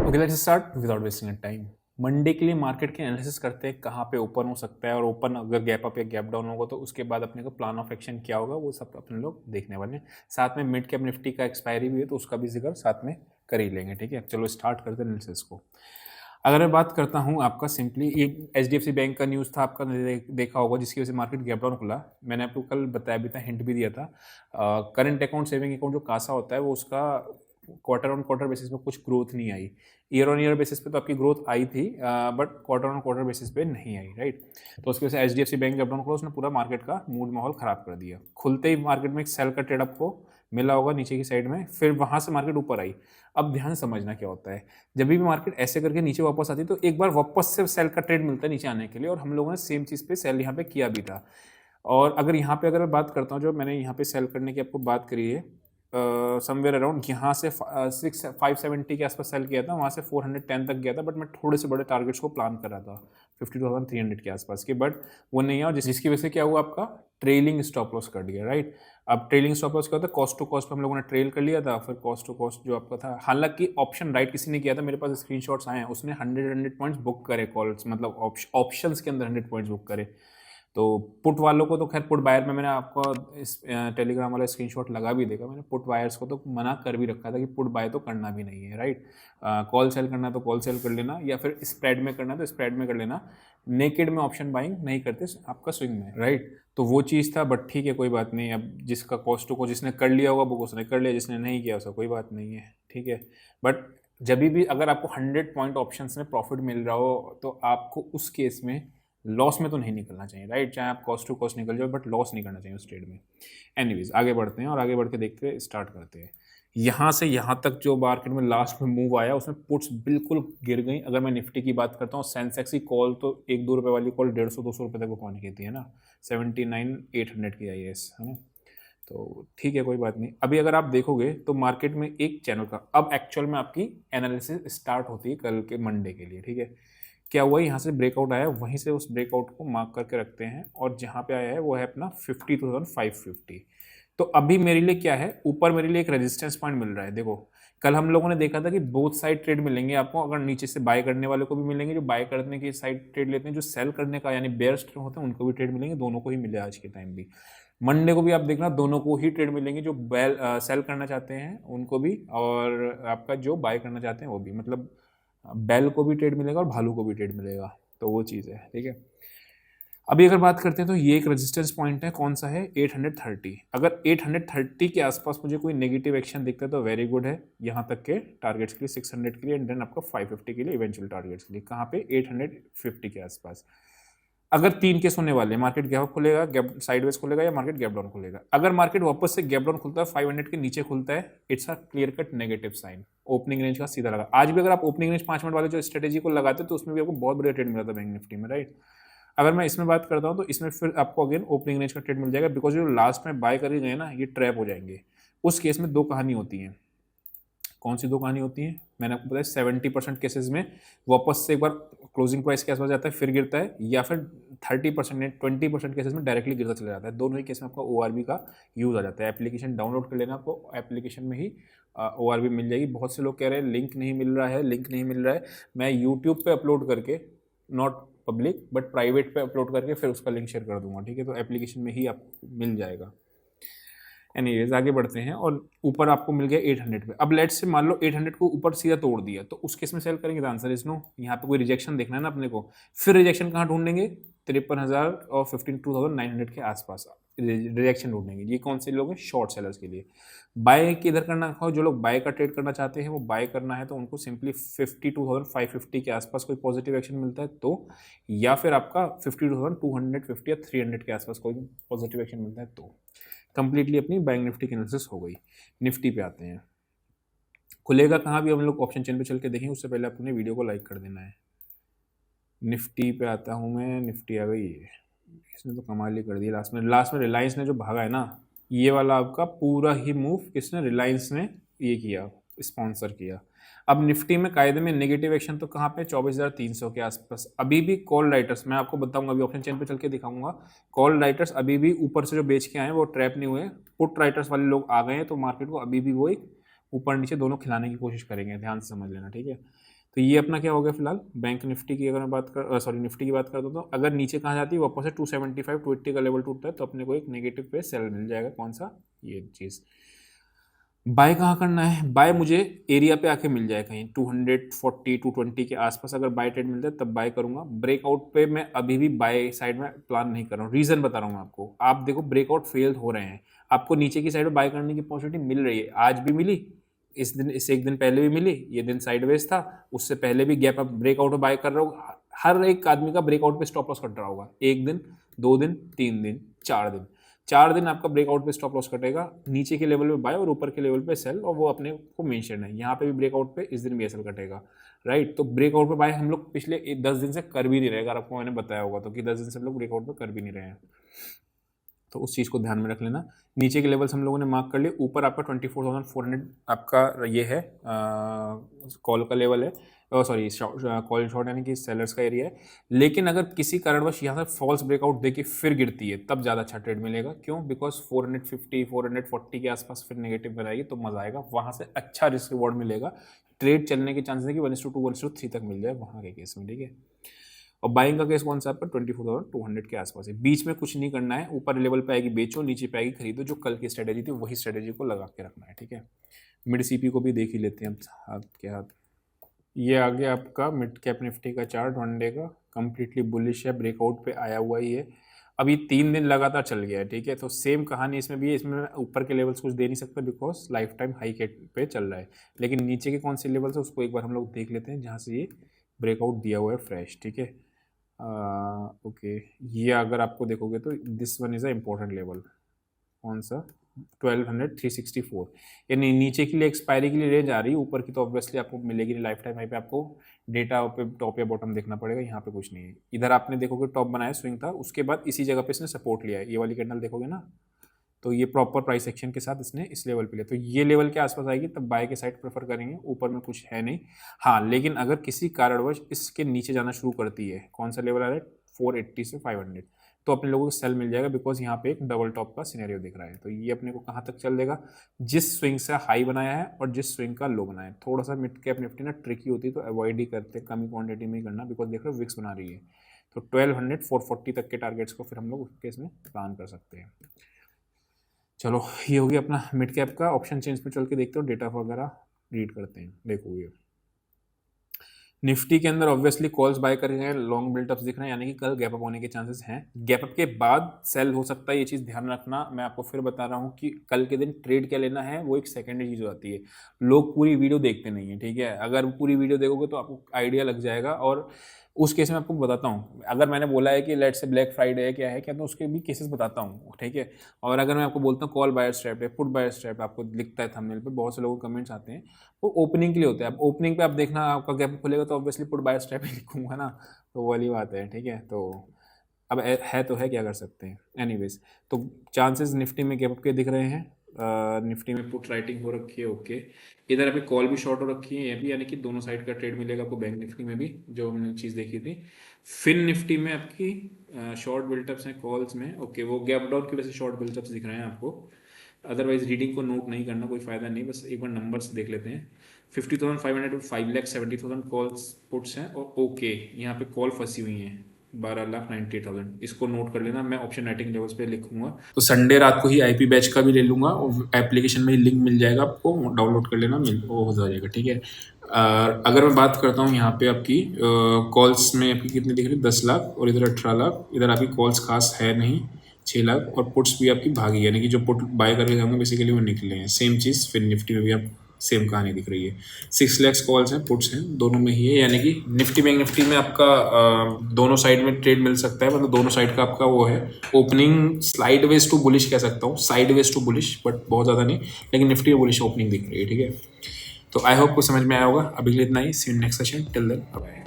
Okay, let's start without wasting time. Monday के लिए market के एनालिसिस करते हैं, कहाँ पे ओपन हो सकता है और ओपन अगर गैप अप या गैप डाउन होगा तो उसके बाद अपने को प्लान ऑफ एक्शन क्या होगा वो सब अपने लोग देखने वाले हैं। साथ में मिड कैप निफ्टी का एक्सपायरी भी है तो उसका भी जिक्र साथ में कर ही लेंगे। ठीक है, चलो स्टार्ट करते हैं एनालिसिस को। अगर मैं बात करता हूँ आपका सिंपली ये HDFC बैंक का न्यूज़ था आपका, देखा होगा, जिसकी वजह से मार्केट गैप डाउन खुला। मैंने आपको कल बताया भी था, हिंट भी दिया था। करंट अकाउंट, सेविंग अकाउंट जो कासा होता है वो उसका क्वार्टर ऑन क्वार्टर बेसिस में कुछ ग्रोथ नहीं आई। ईयर ऑन ईयर बेसिस पे तो आपकी ग्रोथ आई थी, but quarter on quarter basis पे नहीं आई, राइट। तो उसकी वजह से HDFC बैंक गैप डाउन खुला, उसने पूरा मार्केट का मूड माहौल खराब कर दिया। खुलते ही मार्केट में एक सेल का ट्रेड आपको मिला होगा नीचे की साइड में, फिर वहां से मार्केट ऊपर आई। अब ध्यान समझना क्या होता है, जब भी मार्केट ऐसे करके नीचे वापस आती है तो एक बार वापस से सेल का ट्रेड मिलता है नीचे आने के लिए, और हम लोगों ने सेम चीज़ पे सेल यहाँ पे किया भी था। और अगर यहाँ पे अगर मैं बात करता हूँ, जो मैंने यहाँ पे सेल करने की आपको बात करी है, समवेयर अराउंड यहाँ से 570 के आसपास सेल किया था, वहाँ से 410 तक गया था, बट मैं थोड़े से बड़े टारगेट्स को प्लान कर रहा था 52,300 के आसपास के, बट वो नहीं है। और जिसकी वजह से क्या हुआ, आपका ट्रेलिंग स्टॉप लॉस कर दिया, राइट। अब ट्रेलिंग स्टॉप लॉस क्या होता है, कॉस्ट टू कॉस्ट पे हम लोगों ने ट्रेल कर लिया था, फिर कॉस्ट टू कॉस्ट जो आपका था, हालांकि ऑप्शन राइट किसी ने किया था, मेरे पास स्क्रीनशॉट्स आए हैं, उसने 100 पॉइंट्स बुक करे कॉल्स, मतलब ऑप्शंस के अंदर 100 पॉइंट्स बुक करे। तो पुट वालों को तो खैर, पुट बायर में मैंने आपको इस टेलीग्राम वाला स्क्रीनशॉट लगा भी देगा, मैंने पुट बायर्स को तो मना कर भी रखा था कि पुट बाय तो करना भी नहीं है, राइट। कॉल सेल करना तो कॉल सेल कर लेना, या फिर स्प्रेड में करना तो स्प्रेड में कर लेना, नेकेड में ऑप्शन बाइंग नहीं करते आपका स्विंग में, राइट। तो वो चीज़ था, बट ठीक है, कोई बात नहीं। अब जिसका कॉस्ट को जिसने कर लिया होगा वो उसने कर लिया, जिसने नहीं किया उसका कोई बात नहीं है, ठीक है। बट जब भी अगर आपको 100 पॉइंट ऑप्शन में प्रॉफिट मिल रहा हो तो आपको उस केस में लॉस में तो नहीं निकलना चाहिए, राइट। चाहे आप कॉस्ट टू कॉस्ट निकल जाओ, बट लॉस नहीं करना चाहिए उस ट्रेड में। एनीवेज, आगे बढ़ते हैं और आगे बढ़ के देखते हैं, स्टार्ट करते हैं। यहाँ से यहाँ तक जो मार्केट में लास्ट में मूव आया उसमें पुट्स बिल्कुल गिर गई। अगर मैं निफ्टी की बात करता हूँ, सेंसेक्स की कॉल तो 1-2 रुपये वाली कॉल 150-200 रुपये तक वो पहुँच गई थी, है ना। 79,800 की आई है ना। तो ठीक है, कोई बात नहीं। अभी अगर आप देखोगे तो मार्केट में एक चैनल का अब एक्चुअल में आपकी एनालिसिस स्टार्ट होती है कल के मंडे के लिए, ठीक है। क्या हुआ, यहाँ से ब्रेकआउट आया, वहीं से उस ब्रेकआउट को मार्क करके रखते हैं, और जहाँ पे आया है वो है अपना 52,550। तो अभी मेरे लिए क्या है, ऊपर मेरे लिए एक रेजिस्टेंस पॉइंट मिल रहा है। देखो, कल हम लोगों ने देखा था कि बोथ साइड ट्रेड मिलेंगे आपको, अगर नीचे से बाय करने वाले को भी मिलेंगे, जो बाय करने की साइड ट्रेड लेते हैं, जो सेल करने का यानी बेयर्स होते हैं उनको भी ट्रेड मिलेंगे, दोनों को ही मिले आज के टाइम भी। मंडे को भी आप देखना, दोनों को ही ट्रेड मिलेंगे, जो सेल करना चाहते हैं उनको भी, और आपका जो बाय करना चाहते हैं वो भी, मतलब बैल को भी ट्रेड मिलेगा और भालू को भी ट्रेड मिलेगा। तो वो चीज़ है, ठीक है। अभी अगर बात करते हैं तो ये एक रेजिस्टेंस पॉइंट है, कौन सा है, 830। अगर 830 के आसपास मुझे कोई नेगेटिव एक्शन दिखता है तो वेरी गुड है, यहाँ तक के टारगेट्स के लिए 600 के लिए, एंड देन आपका 550 के लिए इवेंचुअल टारगेट्स के लिए, कहाँ पे 850 के आसपास। अगर 3 केस होने वाले, मार्केट गैप खुलेगा, गैप साइडवेज खुलेगा, या मार्केट गैप डाउन खुलेगा। अगर मार्केट वापस से गैप डाउन खुलता है, 500 के नीचे खुलता है, it's a clear cut negative sign, opening range का सीधा लगा। आज भी अगर आप ओपनिंग रेंज 5 मिनट वाले जो स्ट्रेटेजी को लगाते तो उसमें भी आपको बहुत बढ़िया ट्रेड मिला था बैंक निफ्टी में, राइट। अगर मैं इसमें बात करता हूँ तो इसमें फिर आपको अगेन ओपनिंग रेंज का ट्रेड मिल जाएगा, बिकॉज जो लास्ट में बाय कर गए ना, ये ट्रैप हो जाएंगे। उस केस में दो कहानी होती है। कौन सी दो कहानी होती है, मैंने आपको बताया, 70% केसेस में वापस से एक बार क्लोजिंग प्राइस के आसपास जाता है फिर गिरता है, या फिर 30% या 20% केसेस में डायरेक्टली गिरता चला जाता है। दोनों ही केस में आपका ORB का यूज आ जाता है। एप्लीकेशन डाउनलोड कर लेना, आपको एप्लीकेशन में ही ORB मिल जाएगी। बहुत से लोग कह रहे हैं लिंक नहीं मिल रहा है, लिंक नहीं मिल रहा है। मैं यूट्यूब पे अपलोड करके, नॉट पब्लिक बट प्राइवेट पे अपलोड करके फिर उसका लिंक शेयर कर दूंगा, ठीक है। तो एप्लीकेशन में ही आपको मिल जाएगा। एनीवेज, आगे बढ़ते हैं, और ऊपर आपको मिल गया 800 पे। अब लेट्स से मान लो 800 को ऊपर सीधा तोड़ दिया, तो उस केस में सेल करेंगे, तो आंसर इज नो। यहाँ पे कोई रिजेक्शन देखना है ना अपने को, फिर रिजेक्शन कहाँ ढूंढेंगे, 53,000 और 52,900 के आसपास रिजेक्शन ढूंढेंगे। ये कौन से लोग हैं, शॉर्ट सेलर्स के लिए। बाय किधर करना हो, जो लोग बाय का ट्रेड करना चाहते हैं वो बाय करना है, तो उनको सिंपली 52,550 के आसपास कोई पॉजिटिव एक्शन मिलता है तो, या फिर आपका 52,250 या 300 के आसपास कोई पॉजिटिव एक्शन मिलता है तो। कंप्लीटली अपनी बैंक निफ्टी की एनालिसिस हो गई। निफ्टी पे आते हैं, खुलेगा कहाँ भी हम लोग ऑप्शन चेन पे चल के देखेंगे, उससे पहले अपने वीडियो को लाइक कर देना है। निफ्टी पे आता हूँ मैं, निफ्टी आ गई है, इसने तो कमाल ही कर दिया। लास्ट में रिलायंस ने जो भागा है ना, ये वाला आपका पूरा ही मूव किसने, रिलायंस ने ये किया, स्पॉन्सर किया। अब निफ्टी में कायदे में नेगेटिव एक्शन तो कहाँ पे, 24,300 के आसपास। अभी भी कॉल राइटर्स, मैं आपको बताऊंगा, अभी ऑप्शन चेन पे चल के दिखाऊंगा, कॉल राइटर्स अभी भी ऊपर से जो बेच के आए हैं वो ट्रैप नहीं हुए, पुट राइटर्स वाले लोग आ गए हैं, तो मार्केट को अभी भी वो एक ऊपर नीचे दोनों खिलाने की कोशिश करेंगे, ध्यान से समझ लेना, ठीक है। तो ये अपना क्या हो गया फिलहाल बैंक निफ्टी की, अगर मैं बात कर सॉरी निफ्टी की बात करता हूँ, तो अगर नीचे कहाँ जाती है वापस से 275 280 का लेवल टूटता है तो अपने को एक नेगेटिव पे सेल मिल जाएगा। कौन सा? ये चीज़। बाय कहाँ करना है? बाय मुझे एरिया पे आके मिल जाए कहीं 240 220 के आसपास अगर बाय ट्रेड मिलता है तब बाय करूंगा। ब्रेकआउट पे मैं अभी भी बाय साइड में प्लान नहीं कर रहा हूँ, रीजन बता रहा हूँ मैं आपको। आप देखो ब्रेकआउट फेल हो रहे हैं, आपको नीचे की साइड में बाय करने की अपॉर्चुनिटी मिल रही है, आज भी मिली, इस दिन इससे एक दिन पहले भी मिली, ये दिन साइडवेज था, उससे पहले भी गैप अप ब्रेकआउट बाय कर रहा हूँ। हर एक आदमी का ब्रेकआउट पे स्टॉप लॉस कट रहा होगा, एक दिन, 2 दिन, 3 दिन, 4 दिन, 4 दिन आपका ब्रेकआउट पे स्टॉप लॉस कटेगा, नीचे के लेवल पे बाय और ऊपर के लेवल पे सेल, और वो अपने को मेंशन है। यहाँ पे भी ब्रेकआउट पे इस दिन भी एसएल कटेगा, राइट। तो ब्रेकआउट पे बाय हम लोग पिछले 10 दिन से कर भी नहीं रहे, अगर आपको मैंने बताया होगा तो, कि 10 दिन से हम लोग ब्रेकआउट पे कर भी नहीं रहे हैं, तो उस चीज़ को ध्यान में रख लेना। नीचे के लेवल्स हम लोगों ने मार्क कर लिए, ऊपर आपका 24,400 आपका ये है कॉल का लेवल है, सॉरी कॉल शॉर्ट यानी कि सेलर्स का एरिया है। लेकिन अगर किसी कारणवश यहाँ से फॉल्स ब्रेकआउट देके फिर गिरती है तब ज़्यादा अच्छा ट्रेड मिलेगा। क्यों? बिकॉज 450 440 के आसपास फिर नेगेटिव बनाएगी तो मजा आएगा, वहाँ से अच्छा रिस्क रिवॉर्ड मिलेगा। ट्रेड चलने के चांसेस है कि 1:2 1:3 तक मिल जाए वहाँ के केस में, ठीक है। और बाइंग का केस कौन सा आपका 24,200 के आसपास है। बीच में कुछ नहीं करना है, ऊपर लेवल पे आएगी बेचो, नीचे पे आएगी खरीदो, जो कल की स्ट्रेटेजी थी वही स्ट्रेटेजी को लगा के रखना है, ठीक है। मिड सीपी को भी देख ही लेते हैं हम हाथ के हाथ। ये आ गया आपका मिड कैप निफ्टी का चार्ट 1 डे का, कंप्लीटली बुलिश है, ब्रेकआउट पे आया हुआ ही है, अभी 3 दिन लगातार चल गया है, ठीक है। तो सेम कहानी इसमें भी है, इसमें मैं ऊपर के लेवल्स कुछ दे नहीं सकता बिकॉज लाइफ टाइम हाई के पे चल रहा है, लेकिन नीचे के कौन से लेवल्स है उसको एक बार हम लोग देख लेते हैं जहाँ से ये ब्रेकआउट दिया हुआ है फ्रेश, ठीक है। ओके, ये अगर आपको देखोगे तो this one is a important level, कौन सा? 1200 364, यानी नीचे के लिए एक्सपायरी के लिए रेंज आ रही है, ऊपर की तो ऑब्वियसली आपको मिलेगी नहीं लाइफ टाइम हाई पे, आपको डेटा पे टॉप या बॉटम देखना पड़ेगा, यहाँ पे कुछ नहीं है। इधर आपने देखोगे टॉप बनाया, स्विंग था, उसके बाद इसी जगह पे इसने सपोर्ट लिया है, ये वाली कैंडल देखोगे ना, तो ये प्रॉपर प्राइस एक्शन के साथ इसने इस लेवल पे लिया, तो ये लेवल के आसपास आएगी तब बाय के साइड प्रेफर करेंगे, ऊपर में कुछ है नहीं। हाँ, लेकिन अगर किसी कारणवश इसके नीचे जाना शुरू करती है, कौन सा लेवल आ रहा है 480 से 500, तो अपने लोगों को सेल मिल जाएगा बिकॉज यहाँ पे एक डबल टॉप का सिनेरियो दिख रहा है। तो ये अपने को कहाँ तक चल देगा? जिस स्विंग से हाई बनाया है और जिस स्विंग का लो बनाया है। थोड़ा सा मिड कैप निफ्टी ना ट्रिकी होती है तो अवॉइड ही करते, कमी क्वांटिटी में ही करना, बिकॉज देख रहे हो विक्स बना रही है, तो 1200 440 तक के टारगेट्स को फिर हम लोग उसके इसमें प्लान कर सकते हैं। चलो, ये हो गया अपना मिड कैप का। ऑप्शन चेंज पे चल के देखते हो, डेटा वगैरह रीड करते हैं। देखो ये निफ्टी के अंदर ऑब्वियसली कॉल्स बाय कर रहे हैं, लॉन्ग बिल्टअप्स दिख रहे हैं, यानी कि कल गैप अप होने के चांसेस हैं। गैप अप के बाद सेल हो सकता है, ये चीज़ ध्यान रखना। मैं आपको फिर बता रहा हूँ कि कल के दिन ट्रेड क्या लेना है वो एक सेकेंडरी चीज़ होती है, लोग पूरी वीडियो देखते नहीं है, ठीक है। अगर पूरी वीडियो देखोगे तो आपको आइडिया लग जाएगा, और उस केस में आपको बताता हूँ। अगर मैंने बोला है कि लेट से ब्लैक फ्राइडे है क्या है क्या, तो उसके भी केसेस बताता हूँ, ठीक है। और अगर मैं आपको बोलता हूँ कॉल बायर स्ट्रैप है, पुट बायर स्ट्रैप, आपको लिखता है थंबनेल पे, बहुत से लोगों के कमेंट्स आते हैं, वो ओपनिंग के लिए होते हैं। आप ओपनिंग पे आप देखना, आपका गैप खुलेगा तो ऑब्वियसली पुट बायर स्ट्रैप ही लिखूंगा ना, तो वो वाली बात है, ठीक है। तो अब है तो है, क्या कर सकते हैं। एनीवेज, तो चांसेस निफ्टी में गैप के दिख रहे हैं। निफ्टी में पुट राइटिंग हो रखी है, ओके। इधर अभी कॉल भी शॉर्ट हो रखी है, ये भी, यानी कि दोनों साइड का ट्रेड मिलेगा आपको बैंक निफ्टी में भी, जो हमने चीज़ देखी थी। फिन निफ्टी में आपकी शॉर्ट बिल्टअप्स हैं कॉल्स में, ओके। वो गैप डाउन की वजह से शॉर्ट बिल्टअप्स दिख रहे हैं आपको, अदरवाइज रीडिंग को नोट नहीं करना, कोई फायदा नहीं, बस एक बार नंबर्स देख लेते हैं। 50,500 टू 5,70,000 कॉल्स पुट्स हैं, और ओके यहाँ पे कॉल फंसी हुई हैं 12,98,000, इसको नोट कर लेना। मैं ऑप्शन राइटिंग लेवल्स पे लिखूंगा, तो संडे रात को ही आईपी बैच का भी ले लूंगा, और एप्लीकेशन में ही लिंक मिल जाएगा आपको, डाउनलोड कर लेना, वो हो जाएगा, ठीक है। अगर मैं बात करता हूँ यहाँ पे आपकी कॉल्स में आपकी कितनी दिख रही है, 10 लाख, और इधर 18 लाख, इधर आपकी कॉल्स खास है नहीं, 6 लाख, और पुट्स भी आपकी भागी, यानी कि जो पुट बाय करके जाऊंगे बेसिकली वो निकले हैं। सेम चीज़ फिर निफ्टी में भी आप सेम कहानी दिख रही है, 6 लाख कॉल्स हैं, पुट्स हैं, दोनों में ही है, यानी कि निफ्टी बैंक निफ्टी में आपका दोनों साइड में ट्रेड मिल सकता है, मतलब दोनों साइड का आपका वो है। Opening sideways to bullish कह सकता हूँ, sideways to bullish, but बहुत ज़्यादा नहीं, लेकिन निफ्टी में बुलिश ओपनिंग दिख रही है, ठीक है। तो आई होप कुछ समझ में आया होगा। अभी के लिए इतना ही, see you next session, till then bye.